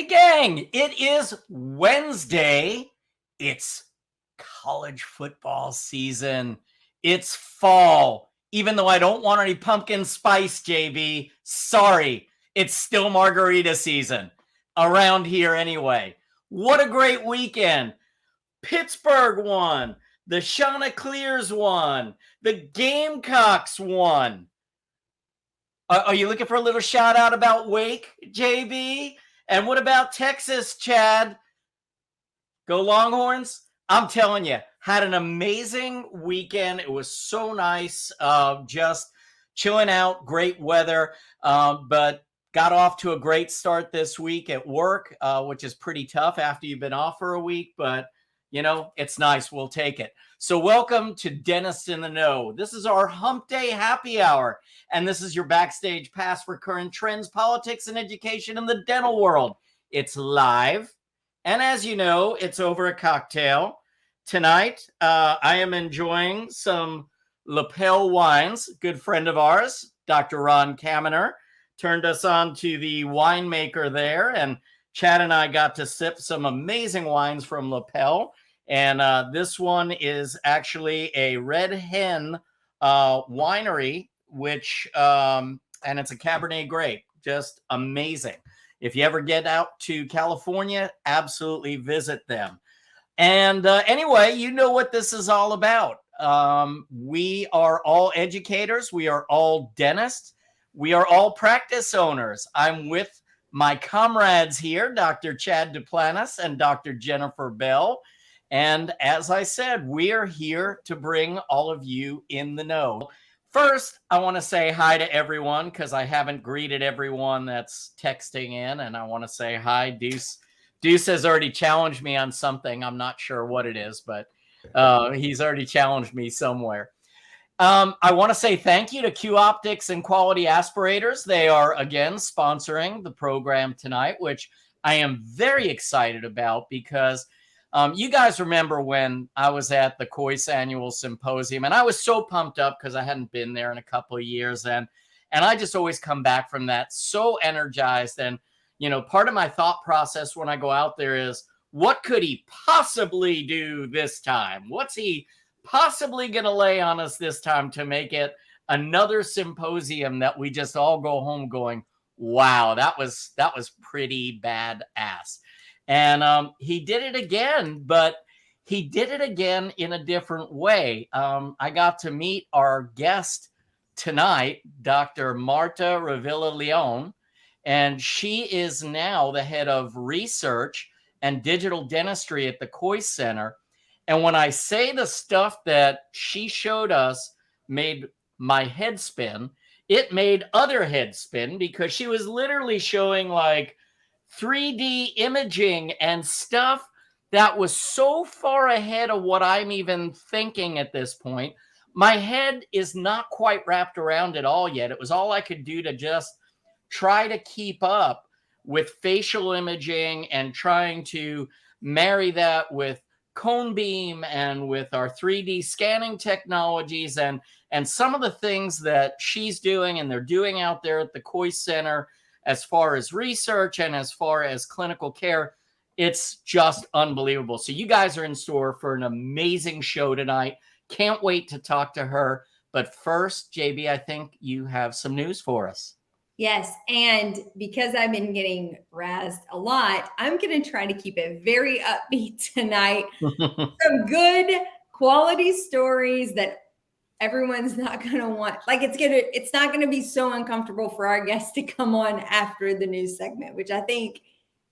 Hey, gang, it is Wednesday. It's college football season. It's fall. Even though I don't want any pumpkin spice, JB, sorry, it's still margarita season around here anyway. What a great weekend. Pittsburgh won. The Chanticleers won. The Gamecocks won. Are you looking for a little shout out about Wake, JB? And what about Texas, Chad? Go Longhorns. I'm telling you, had an amazing weekend. It was so nice, just chilling out, great weather, but got off to a great start this week at work, which is pretty tough after you've been off for a week, but you know, it's nice. We'll take it. So welcome to Dentist in the Know. This is our Hump Day Happy Hour, and this is your backstage pass for current trends, politics, and education in the dental world. It's live, and as you know, it's over a cocktail. Tonight, I am enjoying some Lapel wines. Good friend of ours, Dr. Ron Kaminer, turned us on to the winemaker there, and Chad and I got to sip some amazing wines from Lapel. And this one is actually a Red Hen winery, which, and it's a Cabernet grape, just amazing. If you ever get out to California, absolutely visit them. And anyway, you know what this is all about. We are all educators. We are all dentists. We are all practice owners. I'm with my comrades here, Dr. Chad Duplantis and Dr. Jennifer Bell. And as I said, we are here to bring all of you in the know. First, I want to say hi to everyone because I haven't greeted everyone that's texting in. And I want to say hi. Deuce has already challenged me on something. I'm not sure what it is, but he's already challenged me somewhere. I want to say thank you to Q Optics and Quality Aspirators. They are, again, sponsoring the program tonight, which I am very excited about because you guys remember when I was at the COIS annual symposium, and I was so pumped up because I hadn't been there in a couple of years, and I just always come back from that so energized. And, you know, part of my thought process when I go out there is, what could he possibly do this time? What's he possibly going to lay on us this time to make it another symposium that we just all go home going, wow, that was pretty badass. And he did it again, but he did it again in a different way. I got to meet our guest tonight, Dr. Marta Revilla-León, and she is now the head of research and digital dentistry at the COIS Center. And when I say the stuff that she showed us made my head spin, it made other heads spin because she was literally showing like 3D imaging and stuff that was so far ahead of what I'm even thinking at this point. My head is not quite wrapped around it all yet. It was all I could do to just try to keep up with facial imaging and trying to marry that with cone beam and with our 3D scanning technologies and some of the things that she's doing and they're doing out there at the COIS Center as far as research and as far as clinical care. It's just unbelievable. So you guys are in store for an amazing show tonight. Can't wait to talk to her. But first, JB, I think you have some news for us. Yes, and because I've been getting razzed a lot, I'm going to try to keep it very upbeat tonight. Some good quality stories that everyone's not going to want. Like it's not going to be so uncomfortable for our guests to come on after the news segment, which I think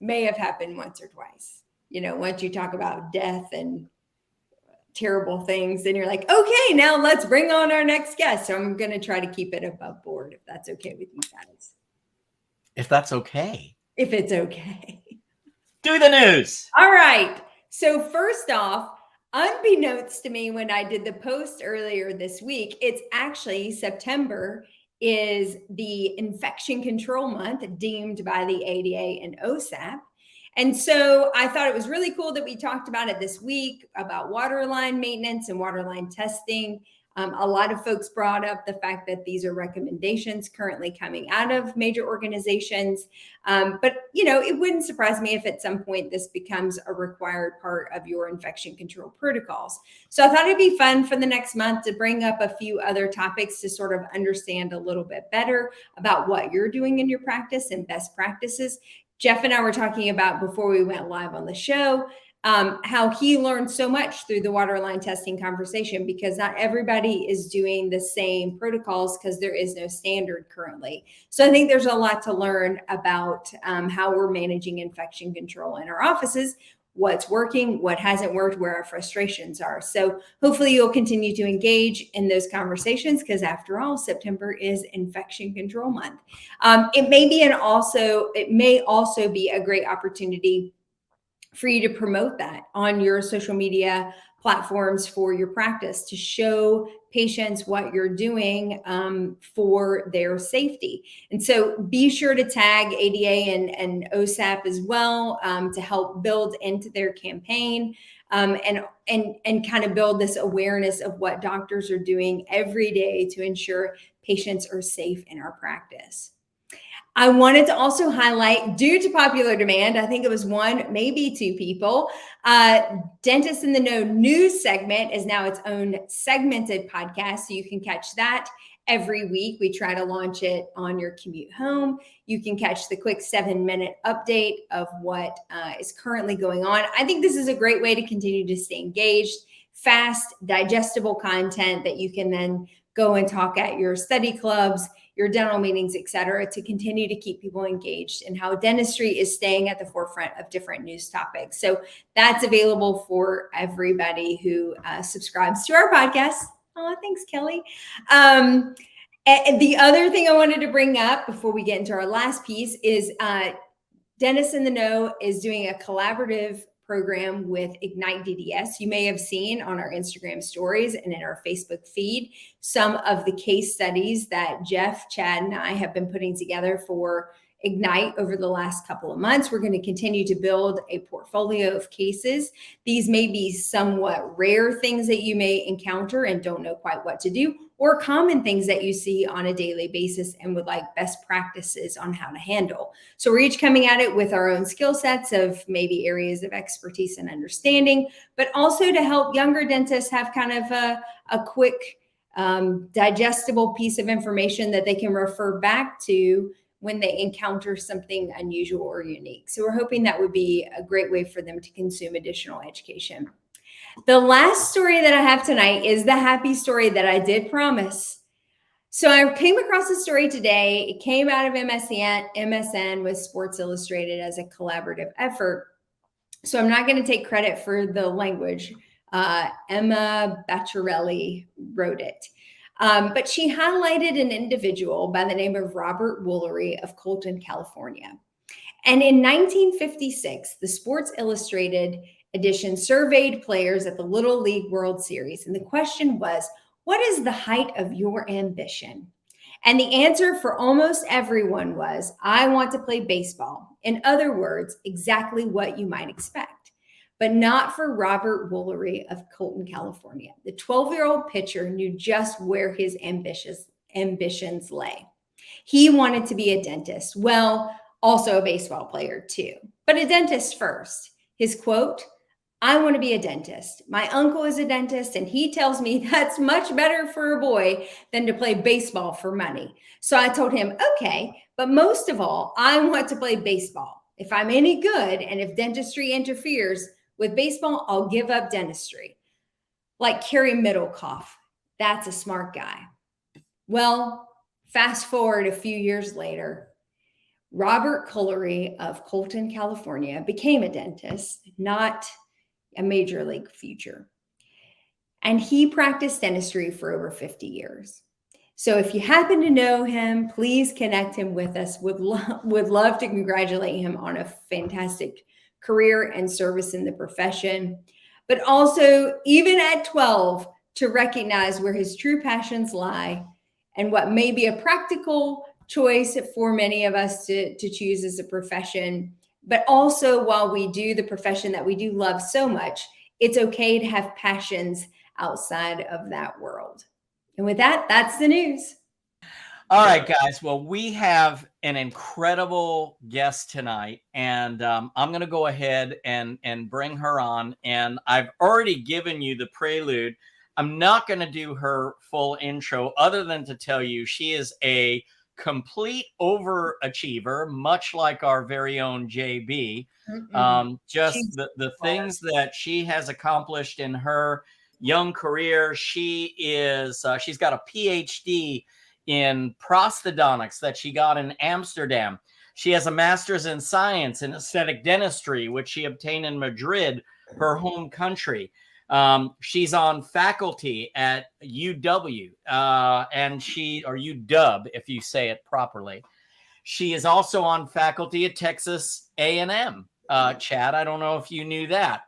may have happened once or twice. You know, once you talk about death and terrible things, then you're like, okay, now let's bring on our next guest. So I'm going to try to keep it above board, if that's okay with you guys. If that's okay. If it's okay. Do the news. All right. So first off, unbeknownst to me when I did the post earlier this week, it's actually September is the infection control month deemed by the ADA and OSAP. And so I thought it was really cool that we talked about it this week about waterline maintenance and waterline testing. A lot of folks brought up the fact that these are recommendations currently coming out of major organizations. But, it wouldn't surprise me if at some point this becomes a required part of your infection control protocols. So I thought it'd be fun for the next month to bring up a few other topics to sort of understand a little bit better about what you're doing in your practice and best practices. Jeff and I were talking about before we went live on the show, how he learned so much through the waterline testing conversation, because not everybody is doing the same protocols because there is no standard currently. So I think there's a lot to learn about how we're managing infection control in our offices, what's working, what hasn't worked, where our frustrations are. So hopefully you'll continue to engage in those conversations, because after all, September is Infection Control Month. It may also be a great opportunity for you to promote that on your social media platforms for your practice, to show patients what you're doing for their safety. And so be sure to tag ADA and OSAP as well to help build into their campaign and kind of build this awareness of what doctors are doing every day to ensure patients are safe in our practice. I wanted to also highlight, due to popular demand, I think it was one, maybe two people, Dentist in the Know news segment is now its own segmented podcast. So you can catch that every week. We try to launch it on your commute home. You can catch the quick 7-minute update of what is currently going on. I think this is a great way to continue to stay engaged, fast, digestible content that you can then go and talk at your study clubs, your dental meetings, et cetera, to continue to keep people engaged in how dentistry is staying at the forefront of different news topics. So that's available for everybody who subscribes to our podcast. Oh, thanks, Kelly. And the other thing I wanted to bring up before we get into our last piece is Dentist in the Know is doing a collaborative program with Ignite DDS. You may have seen on our Instagram stories and in our Facebook feed some of the case studies that Jeff, Chad, and I have been putting together for Ignite over the last couple of months. We're going to continue to build a portfolio of cases. These may be somewhat rare things that you may encounter and don't know quite what to do, or common things that you see on a daily basis and would like best practices on how to handle. So we're each coming at it with our own skill sets of maybe areas of expertise and understanding, but also to help younger dentists have kind of a quick, digestible piece of information that they can refer back to when they encounter something unusual or unique. So we're hoping that would be a great way for them to consume additional education. The last story that I have tonight is the happy story that I did promise. So I came across a story today. It came out of MSN with Sports Illustrated as a collaborative effort. So I'm not going to take credit for the language. Emma Bacciarelli wrote it. But she highlighted an individual by the name of Robert Woolery of Colton, California. And in 1956, the Sports Illustrated edition surveyed players at the Little League World Series. And the question was, what is the height of your ambition? And the answer for almost everyone was, I want to play baseball. In other words, exactly what you might expect. But not for Robert Woolery of Colton, California. The 12-year-old pitcher knew just where his ambitions lay. He wanted to be a dentist. Well, also a baseball player too, but a dentist first. His quote, I want to be a dentist. My uncle is a dentist, and he tells me that's much better for a boy than to play baseball for money. So I told him, okay, but most of all, I want to play baseball. If I'm any good, and if dentistry interferes with baseball, I'll give up dentistry. Like Carrie Middlecoff. That's a smart guy. Well, fast forward a few years later, Robert Woolery of Colton, California became a dentist, not a major league future. And he practiced dentistry for over 50 years. So if you happen to know him, please connect him with us. Would love to congratulate him on a fantastic career and service in the profession, but also even at 12, to recognize where his true passions lie and what may be a practical choice for many of us to choose as a profession. But also, while we do the profession that we do love so much, it's okay to have passions outside of that world. And with that, that's the news. All right, guys. Well, we have an incredible guest tonight, and I'm going to go ahead and bring her on. And I've already given you the prelude. I'm not going to do her full intro other than to tell you she is a complete overachiever, much like our very own JB. Just the things that she has accomplished in her young career. She's got a PhD in prosthodontics that she got in Amsterdam. She has a master's in science in aesthetic dentistry, which she obtained in Madrid, her home country. She's on faculty at UW, or UW, if you say it properly. She is also on faculty at Texas A&M. Chad, I don't know if you knew that.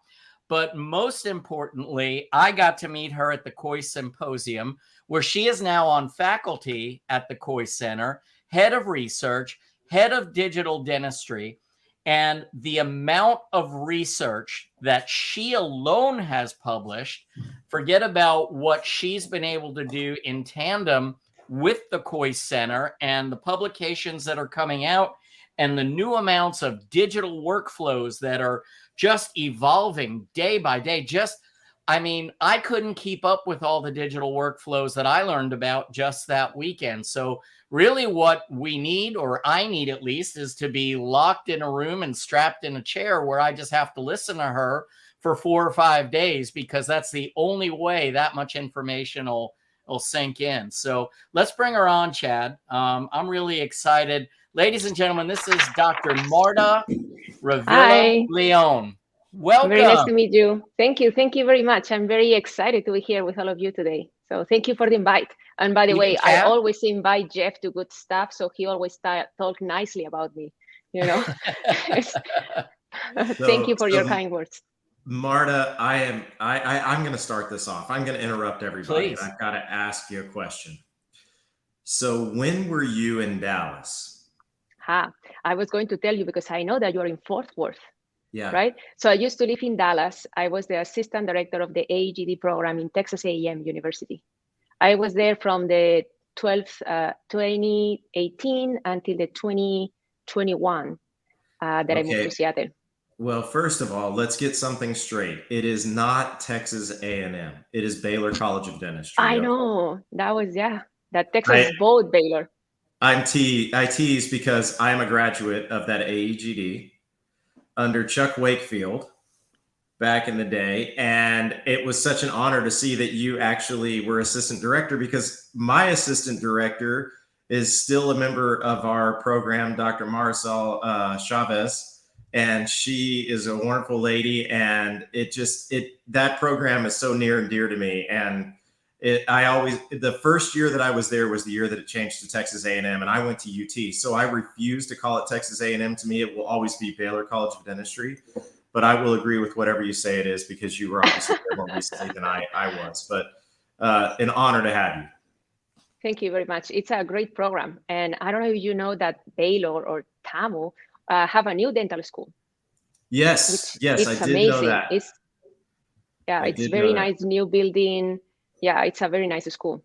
But most importantly, I got to meet her at the COI Symposium, where she is now on faculty at the COI Center, head of research, head of digital dentistry. And the amount of research that she alone has published, forget about what she's been able to do in tandem with the COI Center and the publications that are coming out and the new amounts of digital workflows that are just evolving day by day. I couldn't keep up with all the digital workflows that I learned about just that weekend. So really what we need, or I need at least, is to be locked in a room and strapped in a chair where I just have to listen to her for 4 or 5 days, because that's the only way that much information will sink in. So let's bring her on, Chad. I'm really excited. Ladies and gentlemen, this is Dr. Marta Revilla-León. Welcome. Very nice to meet you. Thank you. Thank you very much. I'm very excited to be here with all of you today. So thank you for the invite. And by the way, I always invite Jeff to good stuff, so he always talk nicely about me. Thank you for your kind words. Marta, I'm going to start this off. I'm going to interrupt everybody. Please. I've got to ask you a question. So when were you in Dallas? I was going to tell you because I know that you're in Fort Worth. Yeah. Right. So I used to live in Dallas. I was the assistant director of the AEGD program in Texas A&M University. I was there from the 2018 until the 2021 that I moved to Seattle. Well, first of all, let's get something straight. It is not Texas A&M. It is Baylor College of Dentistry. I know. That was, that Texas bought Baylor. I tease because I'm a graduate of that AEGD under Chuck Wakefield back in the day. And it was such an honor to see that you actually were assistant director, because my assistant director is still a member of our program, Dr. Marisol Chavez. And she is a wonderful lady. And that program is so near and dear to me. And the first year that I was there was the year that it changed to Texas A&M, and I went to UT. So I refuse to call it Texas A&M. To me, it will always be Baylor College of Dentistry. But I will agree with whatever you say it is, because you were obviously there more recently than I was. But an honor to have you. Thank you very much. It's a great program. And I don't know if you know that Baylor or TAMU have a new dental school. Yes, I did amazing. Know that. It's very nice, new building. Yeah, it's a very nice school.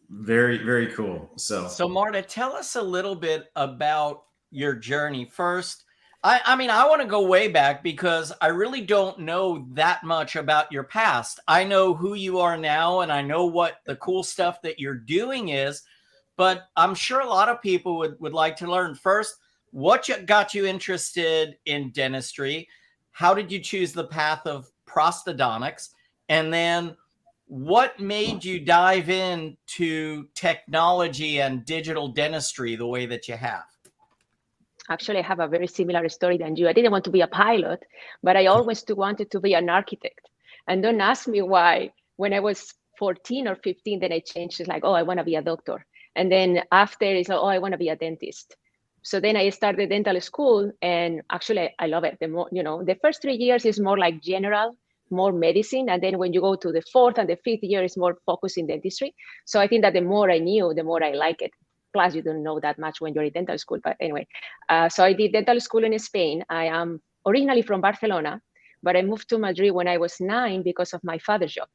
Very, very cool. So Marta, tell us a little bit about your journey. First, I want to go way back, because I really don't know that much about your past. I know who you are now, and I know what the cool stuff that you're doing is, but I'm sure a lot of people would like to learn. First, what got you interested in dentistry? How did you choose the path of prosthodontics? And then what made you dive into technology and digital dentistry the way that you have? Actually, I have a very similar story than you. I didn't want to be a pilot, but I always wanted to be an architect. And don't ask me why. When I was 14 or 15, then I changed. It's like, I want to be a doctor. And then after, it's like, I want to be a dentist. So then I started dental school, and actually I love it. The first 3 years is more like general, more medicine. And then when you go to the 4th and the 5th year, it's more focused in dentistry. So I think that the more I knew, the more I like it. Plus, you don't know that much when you're in dental school. But anyway, so I did dental school in Spain. I am originally from Barcelona, but I moved to Madrid when I was 9 because of my father's job.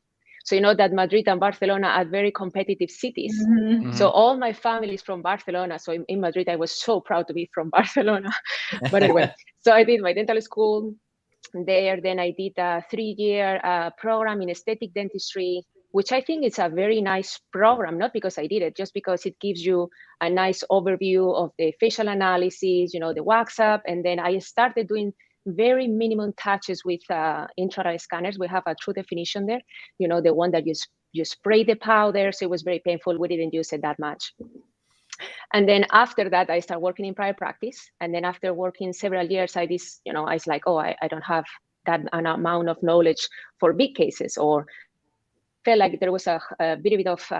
So you know that Madrid and Barcelona are very competitive cities. Mhm. So all my family is from Barcelona. So in Madrid, I was so proud to be from Barcelona. But anyway, so I did my dental school there. Then I did a 3-year program in aesthetic dentistry, which I think is a very nice program, not because I did it, just because it gives you a nice overview of the facial analysis, you know, the wax up. And then I started doing very minimum touches with intraoral scanners. We have a true definition there, you know, the one that you spray the powder. So it was very painful. We didn't use it that much. And then after that, I started working in private practice. And then after working several years, I was like, oh, I don't have that an amount of knowledge for big cases, or felt like there was a bit of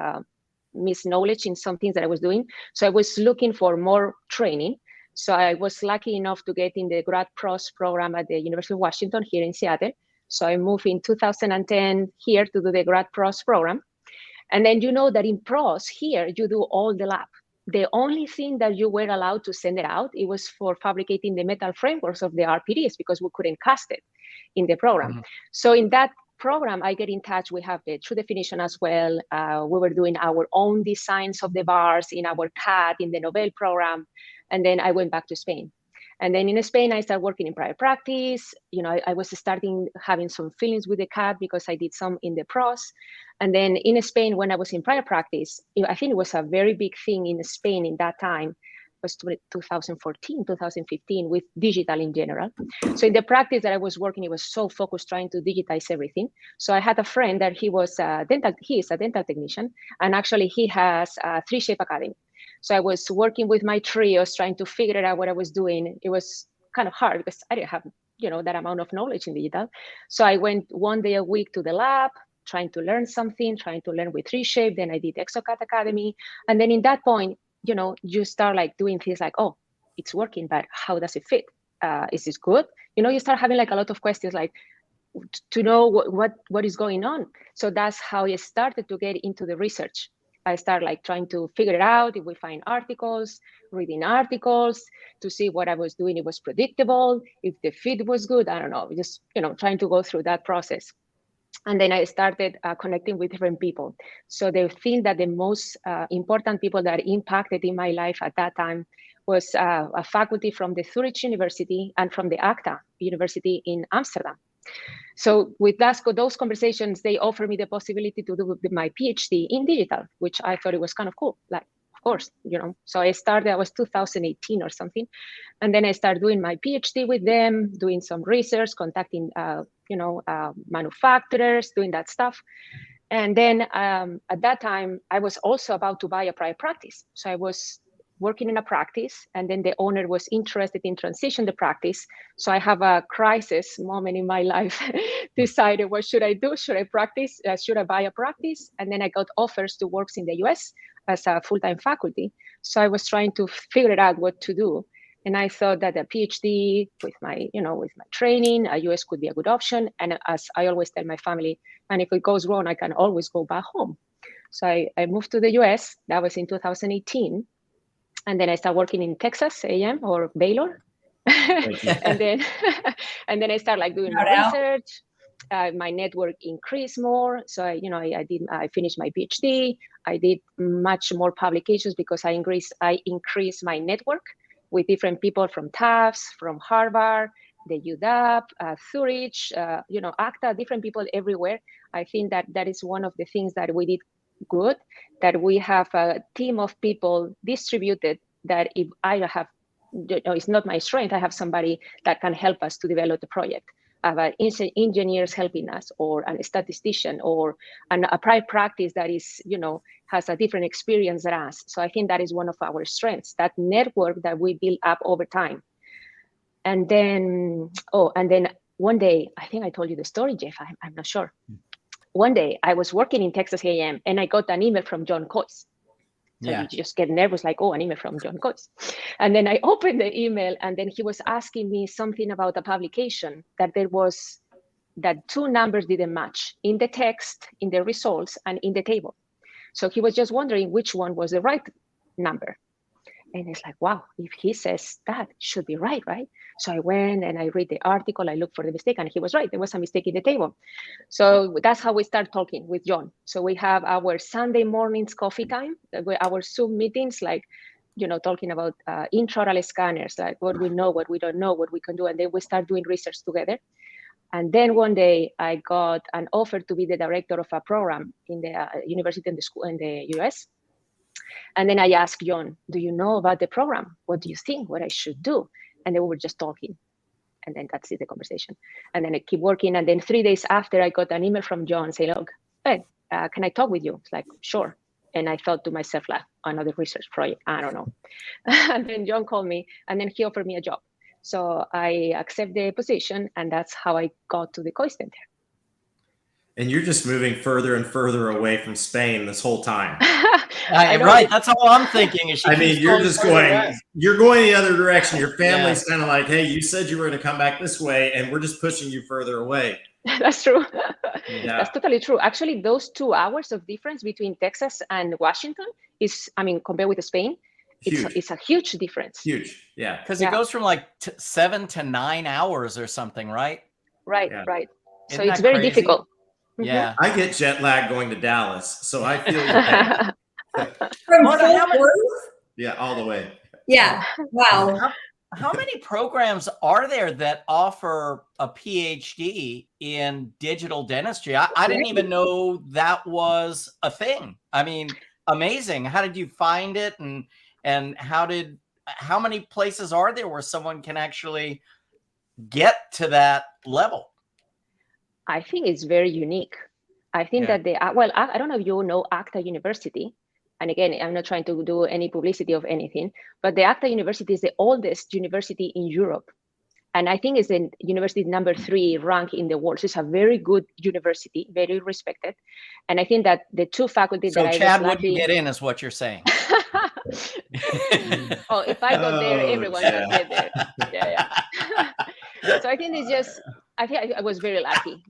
misknowledge in some things that I was doing. So I was looking for more training. So I was lucky enough to get in the grad pros program at the University of Washington here in Seattle. So I moved in 2010 here to do the grad pros program. And then you know that in pros here, you do all the lab. The only thing that you were allowed to send it out, it was for fabricating the metal frameworks of the RPDs, because we couldn't cast it in the program. Mm-hmm. So in that program, I get in touch. We have the true definition as well. We were doing our own designs of the bars in our CAD in the Nobel program. And then I went back to Spain. And then in Spain, I started working in private practice. You know, I was starting having some feelings with the CAD because I did some in the pros. And then in Spain, when I was in private practice, I think it was a very big thing in Spain in that time. Was 2014, 2015 with digital in general. So in the practice that I was working, it was so focused trying to digitize everything. So I had a friend that he is a dental technician, and actually he has a 3Shape Academy. So I was working with my trios, trying to figure out what I was doing. It was kind of hard because I didn't have, you know, that amount of knowledge in digital. So I went one day a week to the lab, trying to learn something, trying to learn with 3Shape. Then I did ExoCAD Academy. And then in that point, you know, you start like doing things like, oh, it's working, but how does it fit? Is this good? You know, you start having like a lot of questions, like to know what is going on. So that's how I started to get into the research. I started like trying to figure it out. If we find articles, reading articles to see what I was doing, it was predictable. If the fit was good, I don't know, just, you know, trying to go through that process. And then I started connecting with different people. So the thing that the most important people that impacted in my life at that time was a faculty from the Zurich University and from the ACTA University in Amsterdam. So with those conversations, they offered me the possibility to do my PhD in digital, which I thought it was kind of cool. Like, of course, you know. So I was 2018 or something. And then I started doing my PhD with them, doing some research, contacting, manufacturers, doing that stuff. And then at that time, I was also about to buy a private practice. So I was working in a practice, and then the owner was interested in transition the practice. So I have a crisis moment in my life, decided what should I do? Should I practice? Should I buy a practice? And then I got offers to work in the US as a full-time faculty. So I was trying to figure out what to do. And I thought that a PhD with my training, a US could be a good option. And as I always tell my family, and if it goes wrong, I can always go back home. So I moved to the US. That was in 2018. And then I started working in Texas A&M or Baylor. and then I started like doing more research. My network increased more. So I finished my PhD. I did much more publications because I increased my network with different people from Tufts, from Harvard, the UW, Zurich, ACTA, different people everywhere. I think that is one of the things that we did good, that we have a team of people distributed, that if I have, it's not my strength, I have somebody that can help us to develop the project. I have engineers helping us, or a statistician, or a private practice that is, has a different experience than us. So I think that is one of our strengths, that network that we build up over time. And then one day, I think I told you the story, Jeff, I'm not sure. One day I was working in Texas A&M and I got an email from John Coyce. So you just get nervous, like, oh, an email from John Coyce. And then I opened the email, and then he was asking me something about a publication that two numbers didn't match in the text, in the results, and in the table. So he was just wondering which one was the right number. And it's like, wow, if he says that, it should be right? So I went and I read the article, I looked for the mistake, and he was right. There was a mistake in the table. So that's how we start talking with John. So we have our Sunday mornings coffee time, our Zoom meetings, like, talking about intraoral scanners, like what we know, what we don't know, what we can do. And then we start doing research together. And then one day I got an offer to be the director of a program in the university in the US. And then I asked John, do you know about the program? What do you think, what I should do? And then we were just talking. And then that's it, the conversation. And then I keep working. And then 3 days after, I got an email from John saying, look, hey, can I talk with you? It's like, sure. And I thought to myself, like, another research project, I don't know. And then John called me, and then he offered me a job. So I accept the position, and that's how I got to the COI Center. And you're just moving further and further away from Spain this whole time. Right. That's all I'm thinking. Is I mean, you're just you're going the other direction. Your family's kind of like, hey, you said you were going to come back this way, and we're just pushing you further away. That's true. Yeah. That's totally true. Actually, those 2 hours of difference between Texas and Washington is, compared with Spain, it's a huge difference. Huge. Yeah. Because it goes from like 7 to 9 hours or something, right? Right. Yeah. Right. Isn't So it's that very crazy? difficult. Yeah. I get jet lag going to Dallas, so I feel your pain. From Marta, how Fort many- Worth? Yeah, all the way. Yeah. Wow. How many programs are there that offer a PhD in digital dentistry? I didn't even know that was a thing. I mean, amazing. How did you find it? And how many places are there where someone can actually get to that level? I think it's very unique. I think that I don't know if you know ACTA University. And again, I'm not trying to do any publicity of anything, but the ACTA University is the oldest university in Europe. And I think it's the university number 3 ranked in the world. So it's a very good university, very respected. And I think that the 2 faculties So that Chad I was lucky... wouldn't get in, is what you're saying. Oh, if I got there, everyone can get there. Yeah. So I think it's just, I think I was very lucky,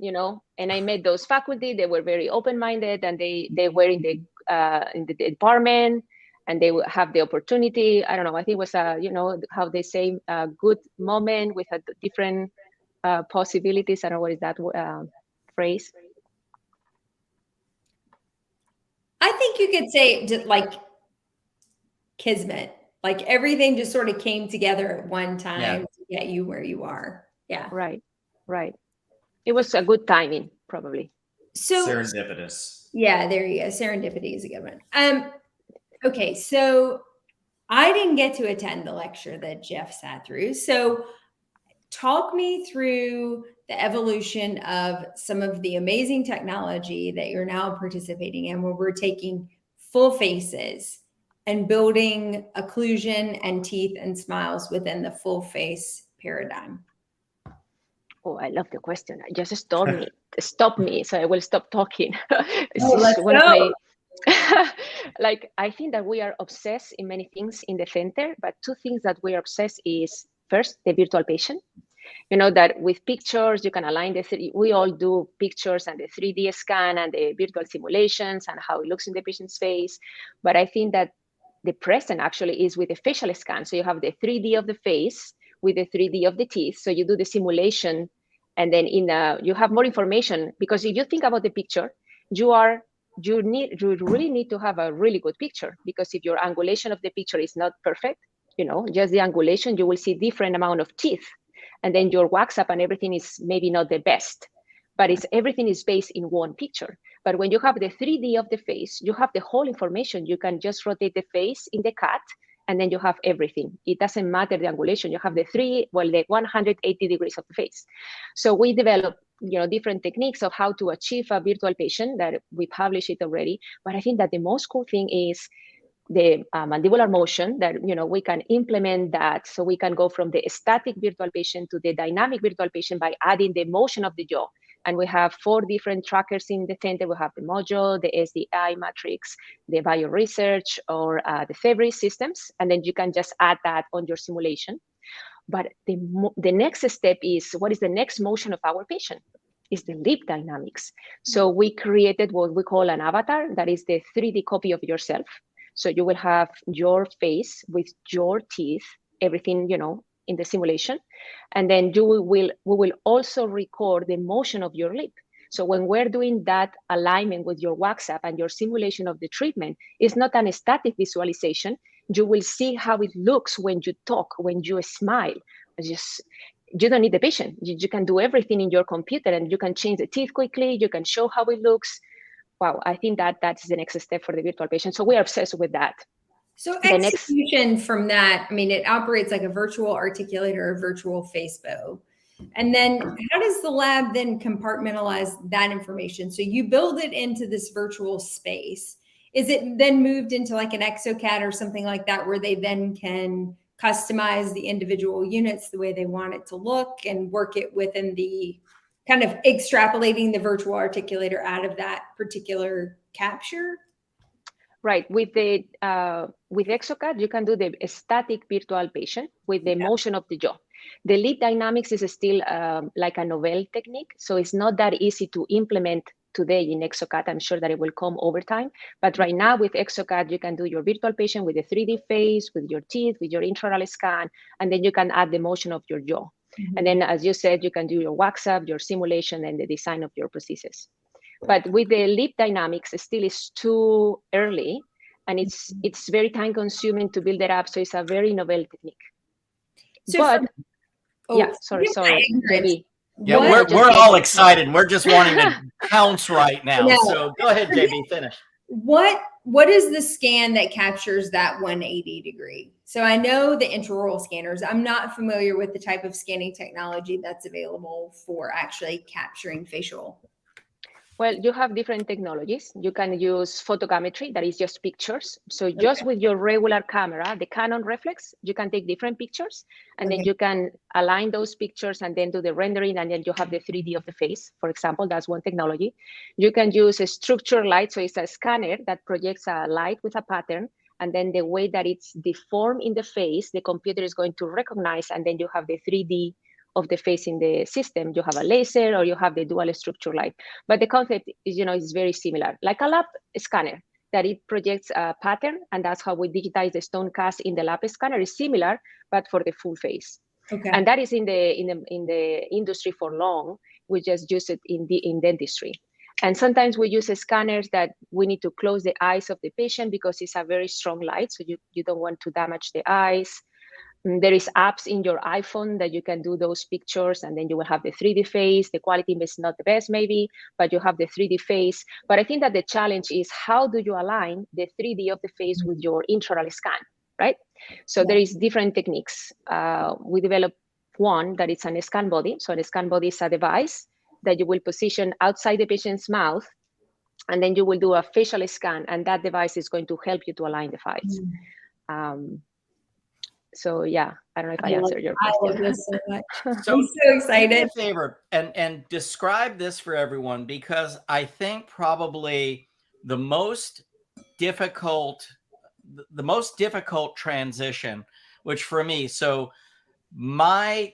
and I met those faculty. They were very open-minded, and they were in the department, and they would have the opportunity. I don't know. I think it was how they say, a good moment with a different possibilities. I don't know what is that phrase. I think you could say just like kismet, like everything just sort of came together at one time to get you where you are. Yeah. Right. It was a good timing, probably. So serendipitous. Yeah, there you go. Serendipity is a good one. Okay, so I didn't get to attend the lecture that Jeff sat through. So talk me through the evolution of some of the amazing technology that you're now participating in, where we're taking full faces and building occlusion and teeth and smiles within the full face paradigm. Oh, I love the question. Just stop me, so I will stop talking. Let's go. Like, I think that we are obsessed in many things in the center, but 2 things that we are obsessed is, first, the virtual patient. That with pictures, you can align we all do pictures and the 3D scan and the virtual simulations and how it looks in the patient's face. But I think that the present actually is with the facial scan. So you have the 3D of the face with the 3D of the teeth. So you do the simulation, and then you have more information, because if you think about the picture, you really need to have a really good picture, because if your angulation of the picture is not perfect, just the angulation, you will see different amount of teeth, and then your wax up and everything is maybe not the best, but everything is based in one picture. But when you have the 3D of the face, you have the whole information. You can just rotate the face in the cut, and then you have everything. It doesn't matter the angulation. You have the 180 degrees of the face. So we develop, different techniques of how to achieve a virtual patient, that we publish it already. But I think that the most cool thing is the mandibular motion, that we can implement that, so we can go from the static virtual patient to the dynamic virtual patient by adding the motion of the jaw. And we have 4 different trackers in the center. We have the Mojo, the SDI Matrix, the BioResearch, or the Febris systems, and then you can just add that on your simulation. But the next step is, what is the next motion of our patient? Is the lip dynamics. So we created what we call an avatar, that is the 3D copy of yourself. So you will have your face with your teeth, everything, you know, in the simulation. And then we will also record the motion of your lip. So when we're doing that alignment with your wax up and your simulation of the treatment, it's not an static visualization. You will see how it looks when you talk, when you smile. You don't need the patient. You can do everything in your computer, and you can change the teeth quickly. You can show how it looks. Wow, I think that's the next step for the virtual patient. So we are obsessed with that. So execution from that, I mean, it operates like a virtual articulator or virtual facebow. And then how does the lab then compartmentalize that information? So you build it into this virtual space. Is it then moved into like an exocad or something like that, where they then can customize the individual units the way they want it to look and work it within the kind of extrapolating the virtual articulator out of that particular capture? Right. With exocad, you can do the static virtual patient with the motion of the jaw. The lip dynamics is still like a novel technique, so it's not that easy to implement today in exocad. I'm sure that it will come over time, but right now with exocad, you can do your virtual patient with a 3D face, with your teeth, with your intraoral scan, and then you can add the motion of your jaw. And then, as you said, you can do your wax up, your simulation, and the design of your prosthesis. But with the lip dynamics, it still is too early, and it's very time consuming to build it up. So it's a very novel technique. So but sorry, JB. Yeah, we're all excited. We're just wanting to pounce right now. No. So go ahead, JB, finish. What is the scan that captures that 180 degree? So I know the intraoral scanners. I'm not familiar with the type of scanning technology that's available for actually capturing facial. Well, you have different technologies. You can use photogrammetry, that is just pictures. So just with your regular camera, the Canon reflex, you can take different pictures, and then you can align those pictures and then do the rendering, and then you have the 3D of the face, for example. That's one technology. You can use a structured light. So it's a scanner that projects a light with a pattern, and then the way that it's deformed in the face, the computer is going to recognize, and then you have the 3D of the face in the system. You have a laser, or you have the dual structure light. But the concept is, is very similar, like a lab scanner, that it projects a pattern, and that's how we digitize the stone cast in the lab scanner. Is similar, but for the full face. Okay. And that is in the industry for long. We just use it in dentistry. And sometimes we use scanners that we need to close the eyes of the patient because it's a very strong light, so you don't want to damage the eyes. There is apps in your iPhone that you can do those pictures, and then you will have the 3D face. The quality is not the best maybe, but you have the 3D face. But I think that the challenge is, how do you align the 3D of the face with your intraoral scan, right? So there is different techniques. We developed one that is an scan body. So a scan body is a device that you will position outside the patient's mouth, and then you will do a facial scan, and that device is going to help you to align the face. So yeah, I don't know if I answered your question. I love this so much. So I'm so excited. Do me a favor and describe this for everyone, because I think probably the most difficult transition, which for me, so my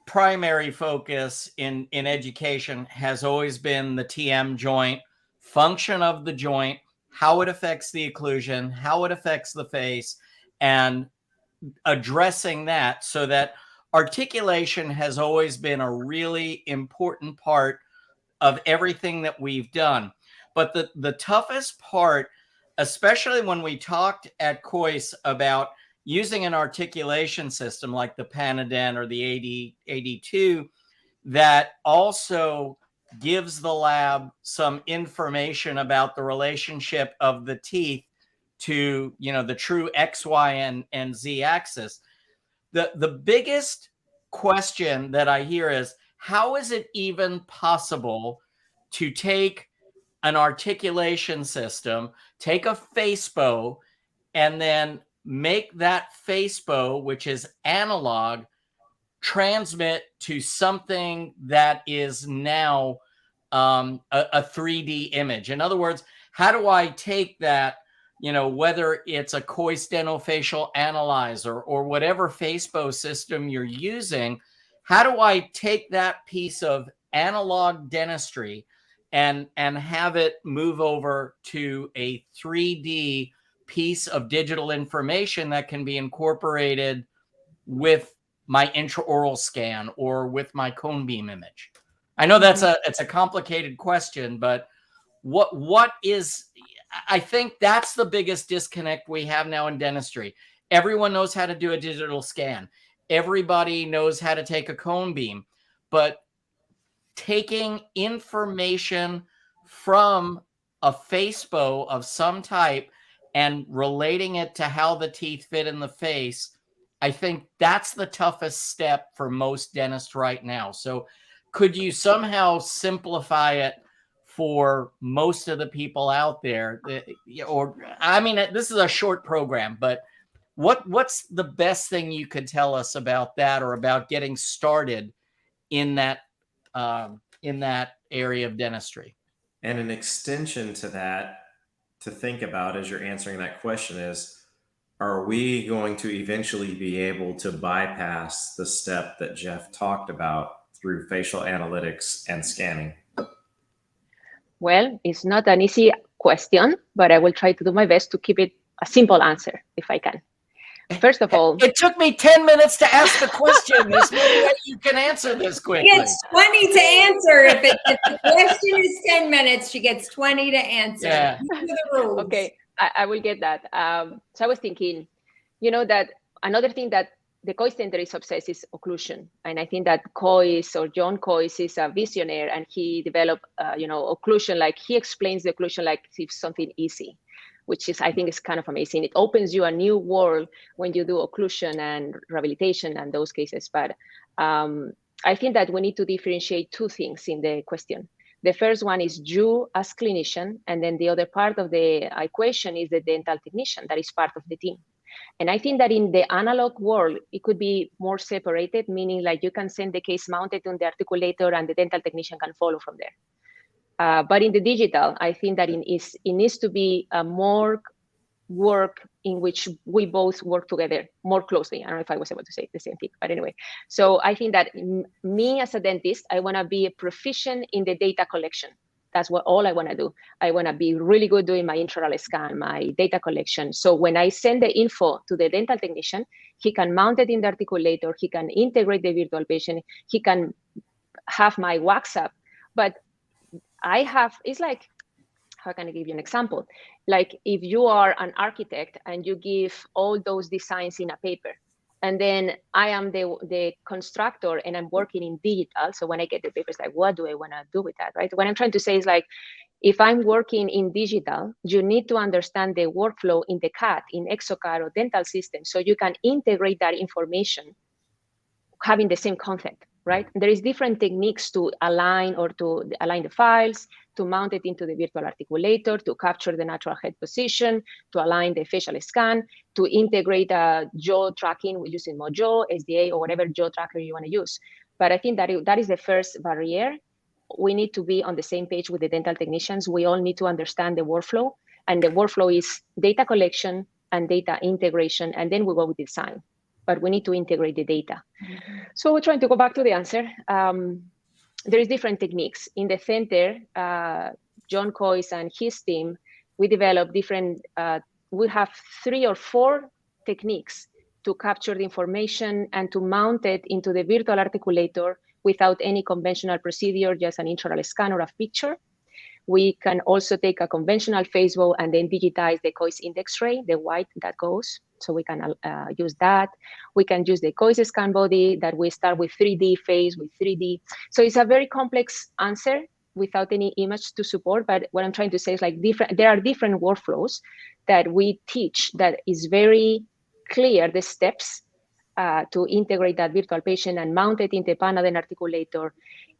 primary focus in education has always been the TM joint, function of the joint, how it affects the occlusion, how it affects the face, and addressing that, so that articulation has always been a really important part of everything that we've done. But the toughest part, especially when we talked at COIS about using an articulation system like the Panadent or the AD2, that also gives the lab some information about the relationship of the teeth to, the true X, Y, and Z axis. The biggest question that I hear is, how is it even possible to take an articulation system, take a facebow, and then make that facebow, which is analog, transmit to something that is now a 3D image? In other words, how do I take that, whether it's a COIS dentofacial analyzer or whatever facebow system you're using, how do I take that piece of analog dentistry and have it move over to a 3D piece of digital information that can be incorporated with my intraoral scan or with my cone beam image? I know it's a complicated question, but what is, I think that's the biggest disconnect we have now in dentistry. Everyone knows how to do a digital scan. Everybody knows how to take a cone beam, but taking information from a facebow of some type and relating it to how the teeth fit in the face, I think that's the toughest step for most dentists right now. So could you somehow simplify it for most of the people out there? Or, I mean, this is a short program, but what's the best thing you could tell us about that, or about getting started in that area of dentistry? And an extension to that to think about as you're answering that question is, are we going to eventually be able to bypass the step that Jeff talked about through facial analytics and scanning? Well, it's not an easy question, but I will try to do my best to keep it a simple answer if I can. First of all, it took me 10 minutes to ask the question. There's no way you can answer this quickly. She gets 20 to answer. If the question is 10 minutes, she gets 20 to answer. Yeah. These are the rules. Okay, I will get that. So I was thinking, that another thing that the Coy Center is obsessed is occlusion. And I think that John Coyce is a visionary, and he developed, occlusion, like he explains the occlusion like it's something easy, which is, I think, is kind of amazing. It opens you a new world when you do occlusion and rehabilitation and those cases. But I think that we need to differentiate two things in the question. The first one is you as clinician, and then the other part of the equation is the dental technician that is part of the team. And I think that in the analog world, it could be more separated, meaning like you can send the case mounted on the articulator and the dental technician can follow from there. But in the digital, I think that it needs to be a more work in which we both work together more closely. I don't know if I was able to say the same thing, but anyway. So I think that me as a dentist, I want to be a proficient in the data collection. That's all I want to do. I want to be really good doing my intraoral scan, my data collection. So when I send the info to the dental technician, he can mount it in the articulator, he can integrate the virtual patient, he can have my WhatsApp. But it's like, how can I give you an example? Like if you are an architect and you give all those designs in a paper, and then I am the constructor and I'm working in digital. So when I get the papers, like, what do I want to do with that, right? What I'm trying to say is like, if I'm working in digital, you need to understand the workflow in the CAD, in exocad or dental system, so you can integrate that information having the same concept, right? There is different techniques to align the files, to mount it into the virtual articulator, to capture the natural head position, to align the facial scan, to integrate jaw tracking using Mojo, SDA, or whatever jaw tracker you want to use. But I think that is the first barrier. We need to be on the same page with the dental technicians. We all need to understand the workflow, and the workflow is data collection and data integration, and then we go with design. But we need to integrate the data. Mm-hmm. So we're trying to go back to the answer. There is different techniques. In the center, John Coyce and his team, we developed different, we have 3 or 4 techniques to capture the information and to mount it into the virtual articulator without any conventional procedure, just an intraoral scan or a picture. We can also take a conventional facebow and then digitize the Coyce index ray, the white that goes. So we can use that. We can use the Coyce scan body that we start with 3D face with 3D. So it's a very complex answer without any image to support. But what I'm trying to say is like there are different workflows that we teach that is very clear, the steps to integrate that virtual patient and mount it in the panel and articulator.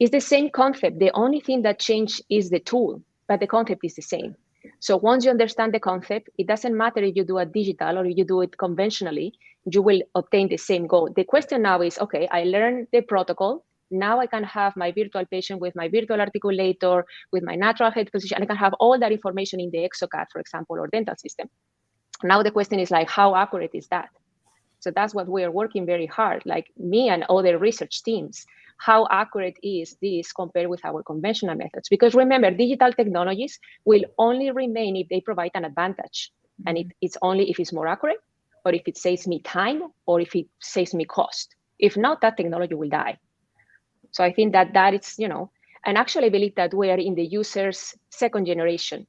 It's the same concept. The only thing that changed is the tool, but the concept is the same. So once you understand the concept, it doesn't matter if you do it digital or you do it conventionally, you will obtain the same goal. The question now is, okay, I learned the protocol. Now I can have my virtual patient with my virtual articulator, with my natural head position. I can have all that information in the exocad, for example, or dental system. Now the question is like, how accurate is that? So that's what we are working very hard, like me and other research teams. How accurate is this compared with our conventional methods? Because remember, digital technologies will only remain if they provide an advantage. And it's only if it's more accurate, or if it saves me time, or if it saves me cost. If not, that technology will die. So I think that it's, and actually I believe that we are in the user's second generation.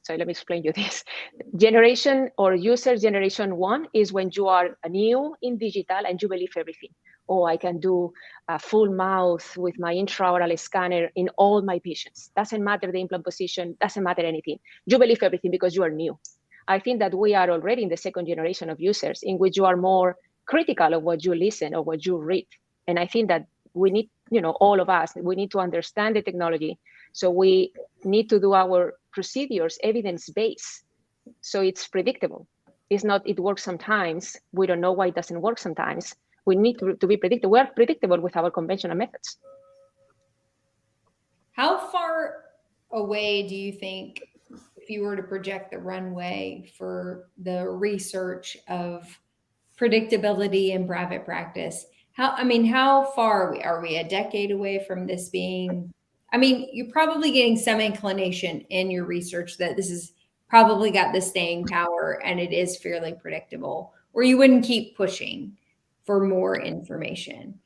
So let me explain you this. Generation or user generation 1 is when you are new in digital and you believe everything. Oh, I can do a full mouth with my intraoral scanner in all my patients. Doesn't matter the implant position, doesn't matter anything. You believe everything because you are new. I think that we are already in the second generation of users in which you are more critical of what you listen or what you read. And I think that we need, all of us, we need to understand the technology. So we need to do our procedures evidence-based. So it's predictable. It's not, it works sometimes. We don't know why it doesn't work sometimes. We need to be predictable. We are predictable with our conventional methods. How far away do you think, if you were to project the runway for the research of predictability in private practice, how far are we a decade away from this being, you're probably getting some inclination in your research that this is probably got the staying power and it is fairly predictable, or you wouldn't keep pushing for more information?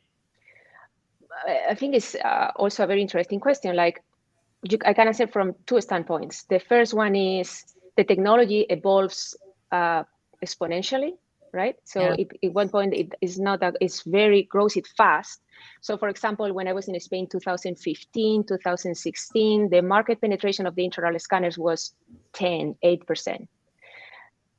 I think it's also a very interesting question. Like, I can answer from two standpoints. The first one is the technology evolves exponentially, right? So at one point it is not that it's grows it fast. So for example, when I was in Spain, 2015, 2016, the market penetration of the intraoral scanners was 8%.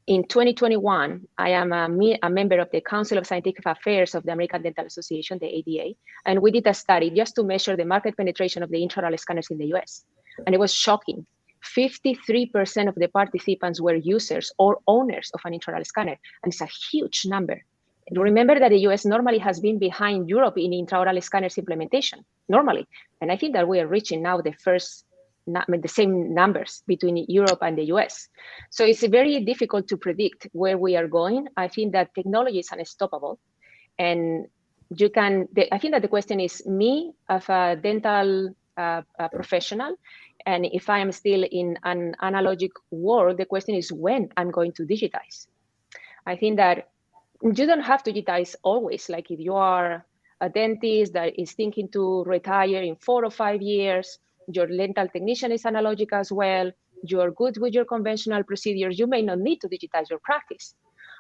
In 2021, I am a member of the Council of Scientific Affairs of the American Dental Association, the ADA, and we did a study just to measure the market penetration of the intraoral scanners in the US. And it was shocking. 53% of the participants were users or owners of an intraoral scanner, and it's a huge number. And remember that the US normally has been behind Europe in intraoral scanners implementation, normally. And I think that we are reaching now the same numbers between Europe and the US. So it's very difficult to predict where we are going. I think that technology is unstoppable. And I think that the question is me as a dental professional, and if I am still in an analogic world, the question is when I'm going to digitize. I think that you don't have to digitize always. Like if you are a dentist that is thinking to retire in 4 or 5 years, your dental technician is analogic as well, you're good with your conventional procedures, you may not need to digitize your practice.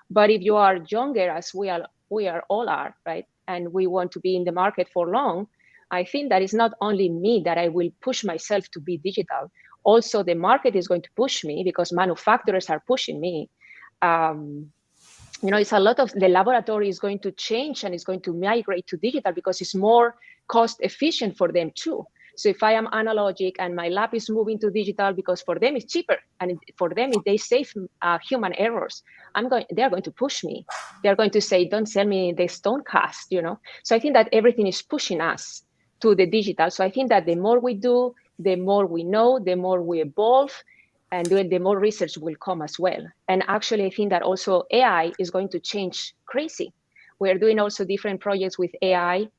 But if you are younger, as we all are, right, and we want to be in the market for long, I think that it's not only me that I will push myself to be digital. Also, the market is going to push me because manufacturers are pushing me. It's a lot of the laboratory is going to change and it's going to migrate to digital because it's more cost efficient for them too. So if I am analogic and my lab is moving to digital because for them it's cheaper, and for them if they save human errors, they're going to push me. They're going to say, don't sell me the stone cast, So I think that everything is pushing us to the digital. So I think that the more we do, the more we know, the more we evolve, and the more research will come as well. And actually, I think that also AI is going to change crazy. We're doing also different projects with AI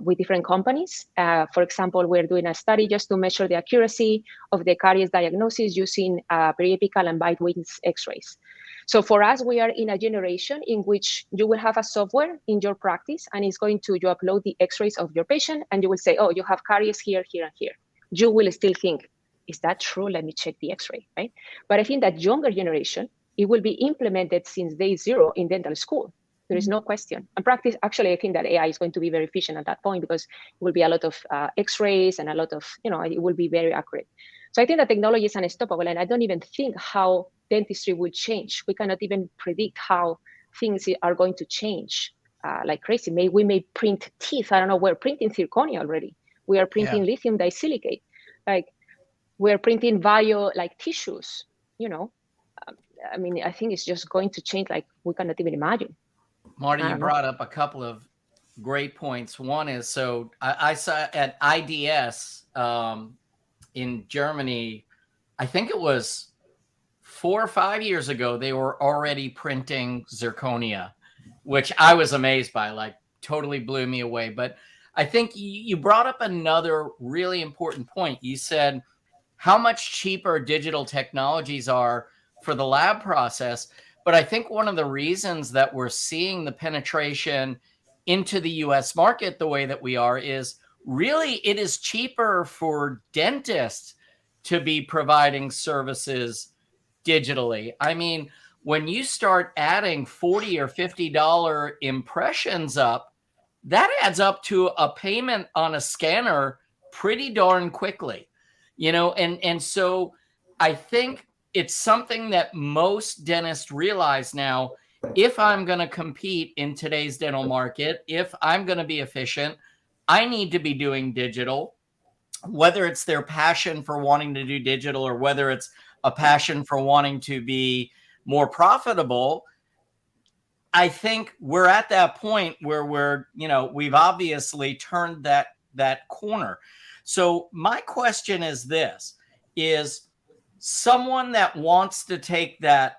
with different companies. For example, we're doing a study just to measure the accuracy of the caries diagnosis using periapical and bite wings X-rays. So for us, we are in a generation in which you will have a software in your practice, and it's going to, you upload the X-rays of your patient, and you will say, oh, you have caries here, here, and here. You will still think, is that true? Let me check the X-ray, right? But I think that younger generation, it will be implemented since day 0 in dental school. There is no question. And practice, actually, I think that AI is going to be very efficient at that point because it will be a lot of X-rays and a lot of, it will be very accurate. So I think that technology is unstoppable, and I don't even think how dentistry will change. We cannot even predict how things are going to change like crazy. We may print teeth. I don't know, we're printing zirconia already. We are printing lithium disilicate. Like we're printing tissues, I think it's just going to change like we cannot even imagine. Marta, you brought up a couple of great points. One is, so I saw at IDS in Germany, I think it was 4 or 5 years ago, they were already printing zirconia, which I was amazed by, like totally blew me away. But I think you brought up another really important point. You said how much cheaper digital technologies are for the lab process. But I think one of the reasons that we're seeing the penetration into the US market the way that we are is really it is cheaper for dentists to be providing services digitally. I mean, when you start adding $40 or $50 impressions up, that adds up to a payment on a scanner pretty darn quickly, you know, and so I think it's something that most dentists realize now. If I'm going to compete in today's dental market, if I'm going to be efficient, I need to be doing digital, whether it's their passion for wanting to do digital or whether it's a passion for wanting to be more profitable. I think we're at that point where we're, you know, we've obviously turned that corner. So my question is this, is someone that wants to take that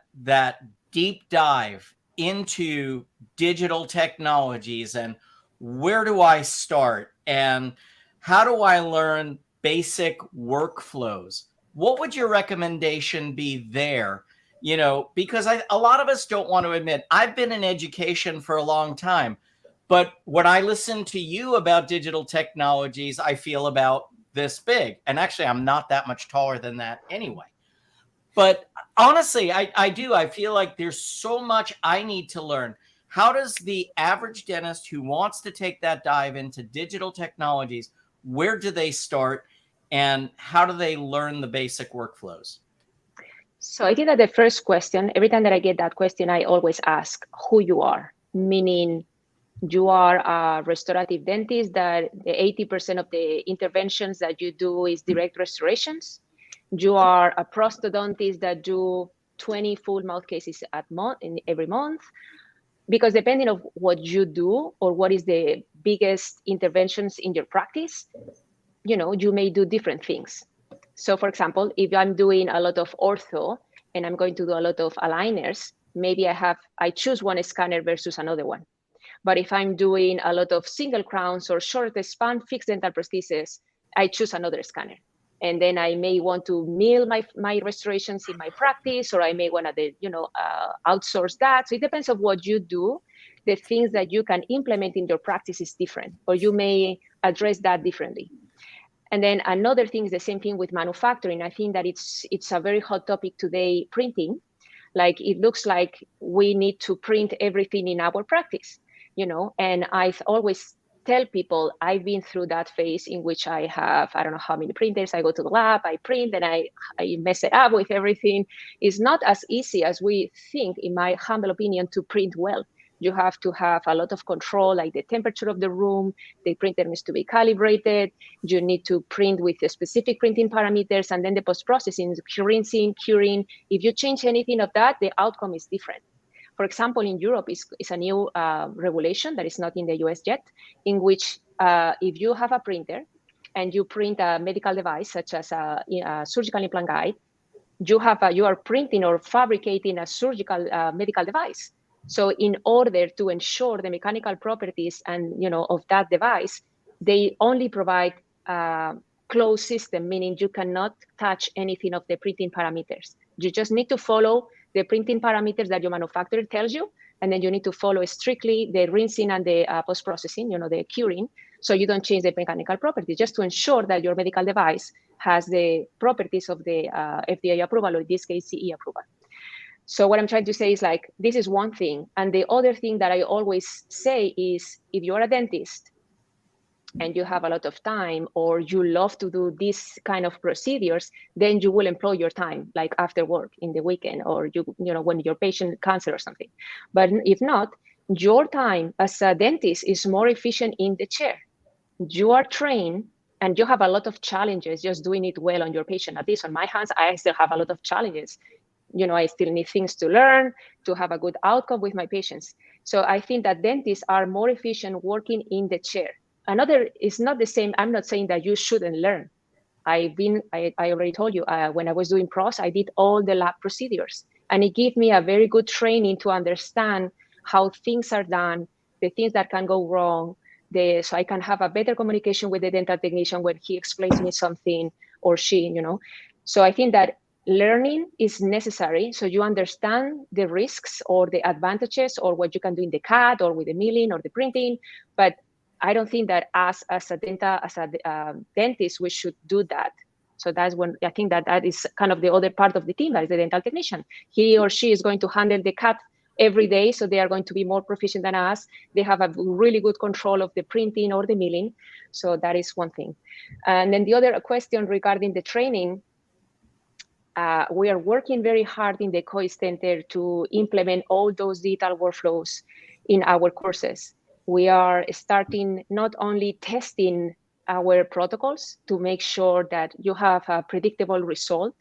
deep dive into digital technologies, and where do I start and how do I learn basic workflows? What would your recommendation be there? You know, because a lot of us don't want to admit, I've been in education for a long time, but when I listen to you about digital technologies, I feel about this big. And actually, I'm not that much taller than that anyway. But honestly, I do. I feel like there's so much I need to learn. How does the average dentist who wants to take that dive into digital technologies, where do they start and how do they learn the basic workflows? So I think that the first question, every time that I get that question, I always ask who you are, meaning you are a restorative dentist that 80% of the interventions that you do is direct restorations. You are a prosthodontist that do 20 full mouth cases every month. Because depending on what you do or what is the biggest interventions in your practice, you know, you may do different things. So for example, if I'm doing a lot of ortho and I'm going to do a lot of aligners, maybe I choose one scanner versus another one. But if I'm doing a lot of single crowns or short span fixed dental prosthesis, I choose another scanner. And then I may want to mill my restorations in my practice, or I may want to, outsource that. So it depends on what you do. The things that you can implement in your practice is different, or you may address that differently. And then another thing is the same thing with manufacturing. I think that it's a very hot topic today, printing. Like it looks like we need to print everything in our practice, you know, and I've always tell people I've been through that phase in which I have, I don't know how many printers, I go to the lab, I print, and I mess it up with everything. It's not as easy as we think, in my humble opinion, to print well. You have to have a lot of control, like the temperature of the room, the printer needs to be calibrated, you need to print with the specific printing parameters, and then the post-processing, rinsing, curing. If you change anything of that, the outcome is different. For example, in Europe, is a new regulation that is not in the US yet, in which if you have a printer and you print a medical device, such as a surgical implant guide, you are printing or fabricating a surgical medical device. So in order to ensure the mechanical properties and of that device, they only provide a closed system, meaning you cannot touch anything of the printing parameters. You just need to follow the printing parameters that your manufacturer tells you, and then you need to follow strictly the rinsing and the post-processing, the curing, so you don't change the mechanical properties, just to ensure that your medical device has the properties of the FDA approval, or in this case, CE approval. So what I'm trying to say is, like, this is one thing. And the other thing that I always say is, if you're a dentist and you have a lot of time, or you love to do this kind of procedures, then you will employ your time, like after work, in the weekend, or when your patient cancels or something. But if not, your time as a dentist is more efficient in the chair. You are trained and you have a lot of challenges just doing it well on your patient. At least on my hands, I still have a lot of challenges. I still need things to learn to have a good outcome with my patients. So I think that dentists are more efficient working in the chair. Another is not the same. I'm not saying that you shouldn't learn. I already told you, when I was doing pros, I did all the lab procedures, and it gave me a very good training to understand how things are done, the things that can go wrong, so I can have a better communication with the dental technician when he explains me something, or she, So I think that learning is necessary, so you understand the risks or the advantages or what you can do in the CAD or with the milling or the printing. But I don't think that as a dentist, we should do that. So that's when I think that is kind of the other part of the team, that is the dental technician. He or she is going to handle the CAD every day, so they are going to be more proficient than us. They have a really good control of the printing or the milling. So that is one thing. And then the other question regarding the training, we are working very hard in the COIS Center to implement all those digital workflows in our courses. We are starting not only testing our protocols to make sure that you have a predictable result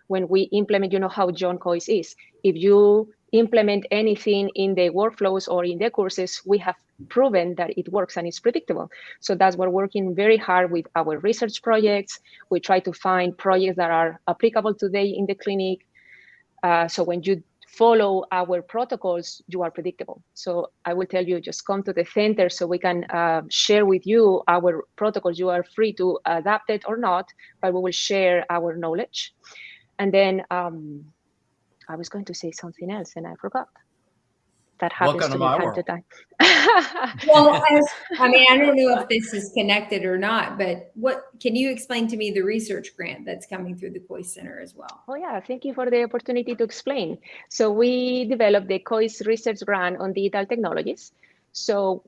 when we implement, you know how John COIS is. If you implement anything in the workflows or in the courses, we have proven that it works and it's predictable. So that's what we're working very hard with our research projects. We try to find projects that are applicable today in the clinic. So when you follow our protocols, you are predictable. So I will tell you, just come to the center so we can share with you our protocols. You are free to adapt it or not, but we will share our knowledge. And then I was going to say something else and I forgot. That happens to me time to time. Well, I mean, I don't know if this is connected or not, but can you explain to me the research grant that's coming through the COIS Center as well? Oh yeah, thank you for the opportunity to explain. So we developed the COIS Research Grant on digital technologies. So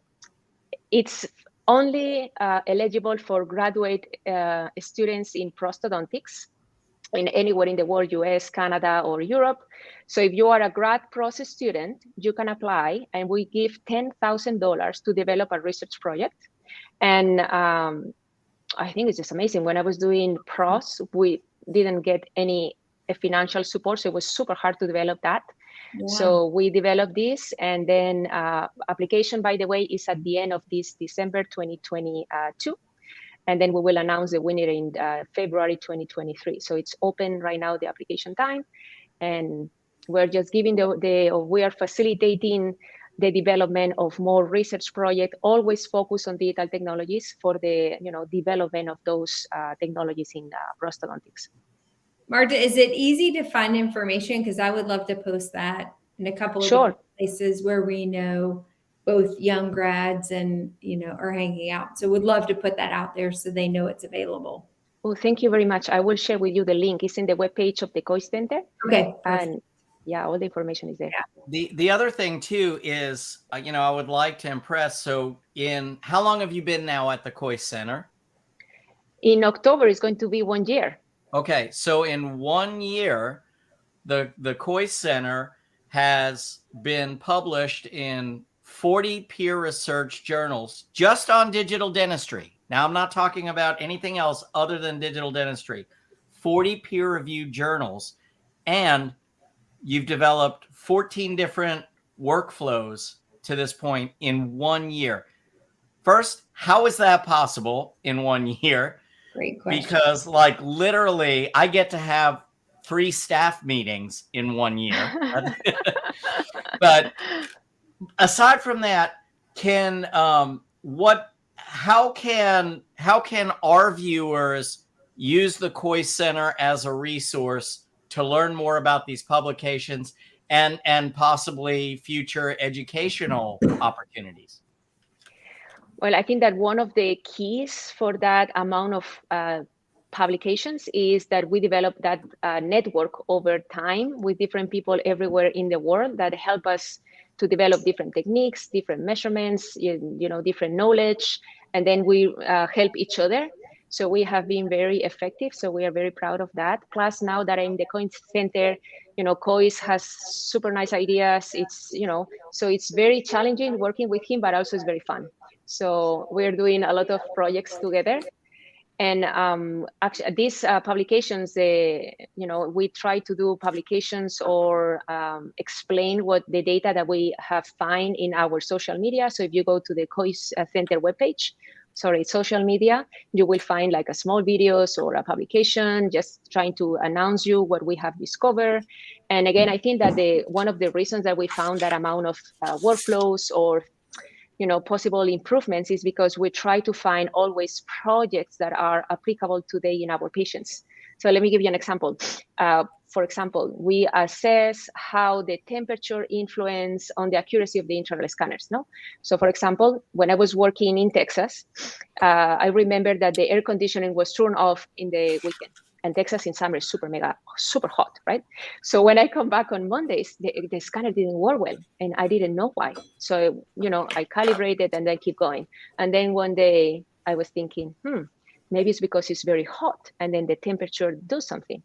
it's only eligible for graduate students in prosthodontics in anywhere in the world, US, Canada, or Europe. So if you are a grad process student, you can apply and we give $10,000 to develop a research project. And I think it's just amazing. When I was doing pros, we didn't get any financial support. So it was super hard to develop that. Yeah. So we developed this, and then application, by the way, is at the end of this December 2022. And then we will announce the winner in February 2023. So it's open right now, the application time. And we're just giving we are facilitating the development of more research projects, always focus on digital technologies for the development of those technologies in prosthodontics. Marta, is it easy to find information? Because I would love to post that in a couple of places where we know both young grads and are hanging out. So would love to put that out there so they know it's available. Oh, thank you very much. I will share with you the link. It's in the webpage of the COIS Center. Okay. And yeah, all the information is there. Yeah. The other thing too is, I would like to impress. So how long have you been now at the COIS Center? In October, it's going to be 1 year. Okay. So in 1 year, the COIS Center has been published in 40 peer research journals just on digital dentistry. Now, I'm not talking about anything else other than digital dentistry. 40 peer-reviewed journals, and you've developed 14 different workflows to this point in 1 year. First, how is that possible in 1 year? Great question. Because literally, I get to have 3 staff meetings in 1 year. But aside from that, how can our viewers use the COIS Center as a resource to learn more about these publications and possibly future educational opportunities? Well, I think that one of the keys for that amount of publications is that we develop that network over time with different people everywhere in the world that help us to develop different techniques, different measurements, different knowledge, and then we help each other. So we have been very effective. So we are very proud of that. Plus, now that I'm in the COIS Center, COIS has super nice ideas. It's, so it's very challenging working with him, but also it's very fun. So we're doing a lot of projects together. And actually, these publications, we try to do publications or explain what the data that we have find in our social media. So if you go to the COIS Center webpage, social media, you will find like a small videos or a publication just trying to announce you what we have discovered. And again, I think that one of the reasons that we found that amount of workflows or possible improvements is because we try to find always projects that are applicable today in our patients. So let me give you an example. For example, we assess how the temperature influence on the accuracy of the intraoral scanners. No, so for example, when I was working in Texas, I remember that the air conditioning was turned off in the weekend, and Texas in summer is super hot, right? So when I come back on Mondays, the scanner didn't work well, and I didn't know why. So I calibrated and then keep going, and then one day I was thinking, maybe it's because it's very hot, and then the temperature does something.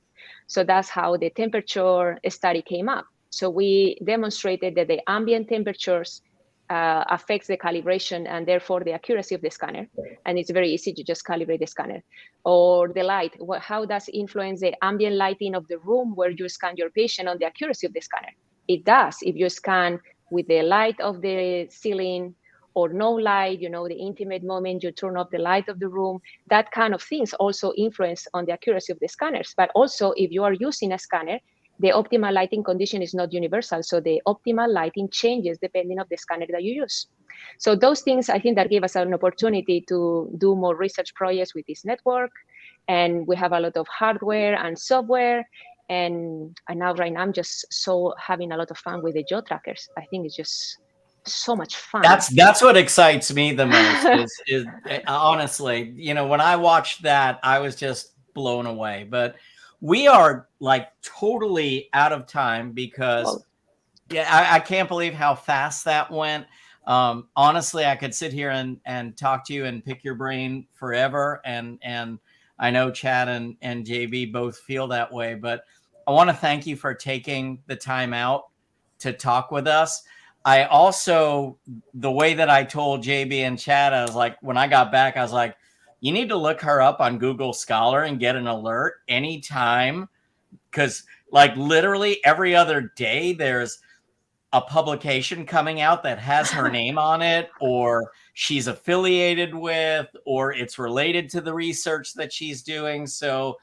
So that's how the temperature study came up. So we demonstrated that the ambient temperatures affects the calibration and therefore the accuracy of the scanner. And it's very easy to just calibrate the scanner. Or the light, how does it influence the ambient lighting of the room where you scan your patient on the accuracy of the scanner? It does. If you scan with the light of the ceiling or no light, the intimate moment you turn off the light of the room, that kind of things also influence on the accuracy of the scanners. But also, if you are using a scanner, the optimal lighting condition is not universal. So the optimal lighting changes depending on the scanner that you use. So those things, I think that gave us an opportunity to do more research projects with this network. And we have a lot of hardware and software. And now right now, I'm just having a lot of fun with the jaw trackers. I think it's just so much fun. That's what excites me the most is honestly, when I watched that, I was just blown away. But we are like totally out of time because I can't believe how fast that went. Honestly, I could sit here and talk to you and pick your brain forever. And I know Chad and JB both feel that way, but I want to thank you for taking the time out to talk with us. I also, the way that I told JB and Chad, I was like, when I got back, I was like, you need to look her up on Google Scholar and get an alert anytime. Because like literally every other day, there's a publication coming out that has her name on it, or she's affiliated with, or it's related to the research that she's doing. So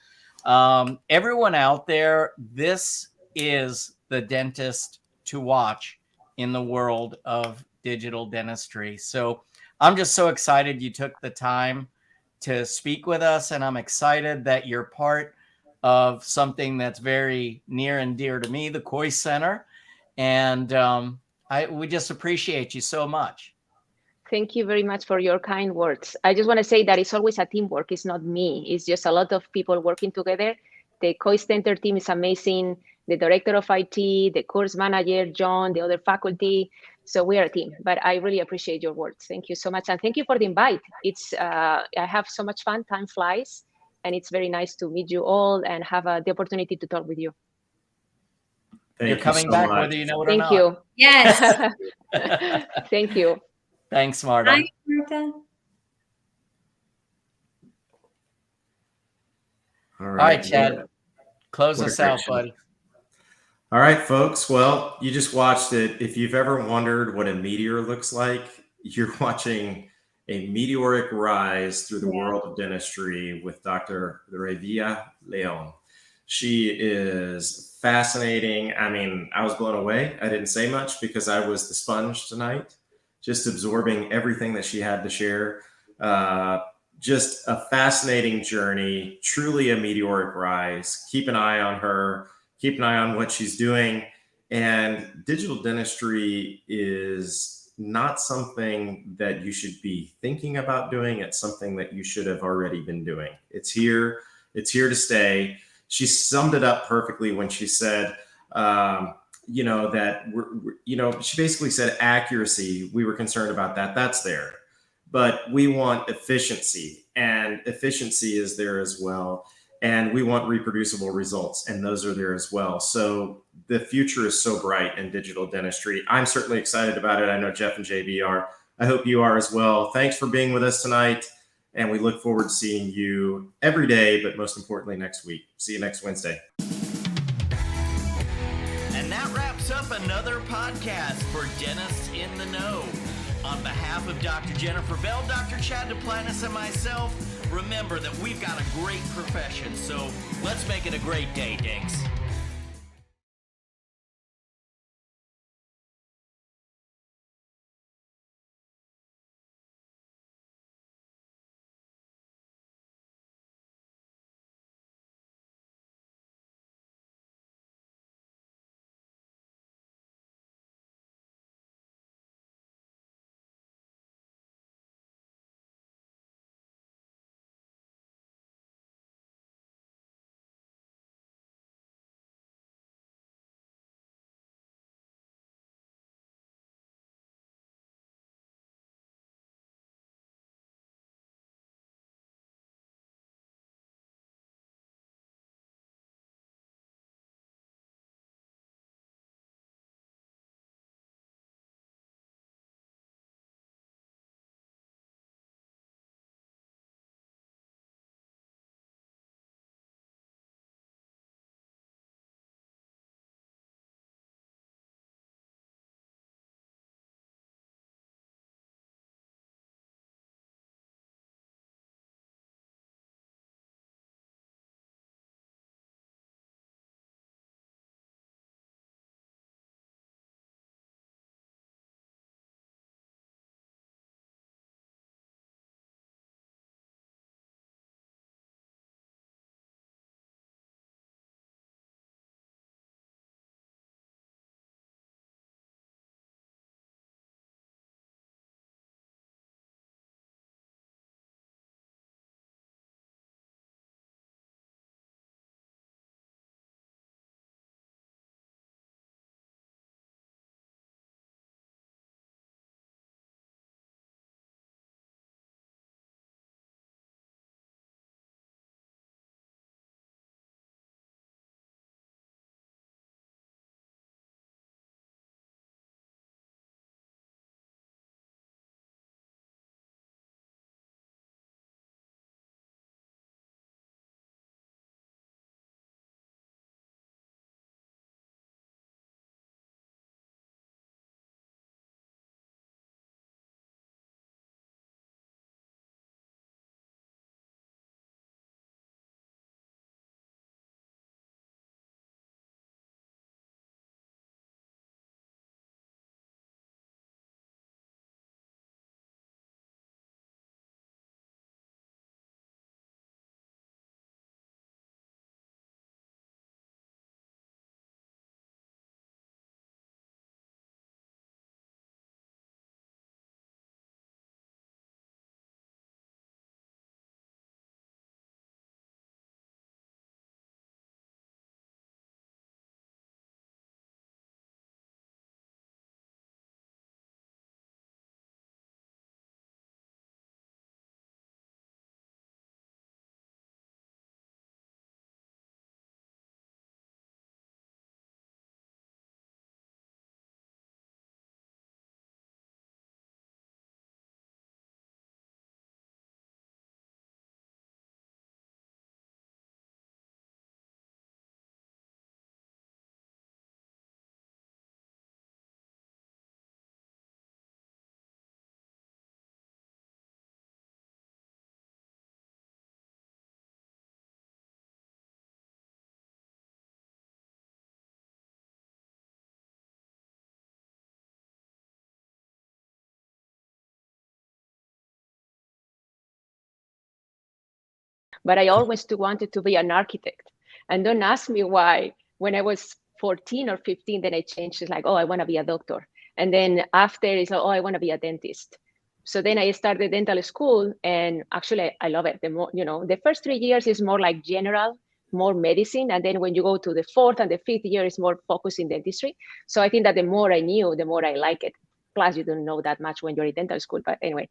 everyone out there, this is the dentist to watch in the world of digital dentistry. So I'm just so excited you took the time to speak with us, and I'm excited that you're part of something that's very near and dear to me, the Koi Center. And we just appreciate you so much. Thank you very much for your kind words. I just want to say that it's always a teamwork. It's not me. It's just a lot of people working together. The Koi Center team is amazing. The director of IT, the course manager, John, the other faculty. So we are a team, but I really appreciate your words. Thank you so much. And thank you for the invite. I have so much fun. Time flies. And it's very nice to meet you all and have the opportunity to talk with you. You're coming back whether you know it or not. Thank you. Yes. Thank you. Thanks, Marta. Hi, Marta. All right, Chad. Close us out, buddy. All right, folks. Well, you just watched it. If you've ever wondered what a meteor looks like, you're watching a meteoric rise through the world of dentistry with Dr. Revilla-León. She is fascinating. I mean, I was blown away. I didn't say much because I was the sponge tonight, just absorbing everything that she had to share. Just a fascinating journey, truly a meteoric rise. Keep an eye on her, keep an eye on what she's doing. And digital dentistry is not something that you should be thinking about doing. It's something that you should have already been doing. It's here to stay. She summed it up perfectly when she said, that she basically said accuracy. We were concerned about that. That's there. But we want efficiency, and efficiency is there as well. And we want reproducible results, and those are there as well. So the future is so bright in digital dentistry. I'm certainly excited about it. I know Jeff and JB are. I hope you are as well. Thanks for being with us tonight. And we look forward to seeing you every day, but most importantly, next week. See you next Wednesday. And that wraps up another podcast for Dentists in the Know. On behalf of Dr. Jennifer Bell, Dr. Chad Duplantis, and myself, remember that we've got a great profession, so let's make it a great day, Dinks. but I always wanted to be an architect. And don't ask me why. When I was 14 or 15, then I changed. It's like, oh, I want to be a doctor. And then after, it's like, oh, I want to be a dentist. So then I started dental school, and actually I love it. The more, the first 3 years is more like general, more medicine. And then when you go to the 4th and the 5th year, it's more focused in dentistry. So I think that the more I knew, the more I like it. Plus, you don't know that much when you're in dental school. But anyway,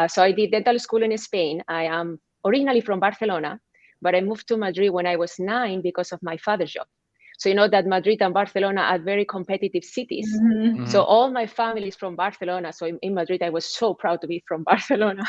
so I did dental school in Spain. I am originally from Barcelona, but I moved to Madrid when I was 9 because of my father's job. So you know that Madrid and Barcelona are very competitive cities. Mm-hmm. So all my family is from Barcelona. So in Madrid, I was so proud to be from Barcelona.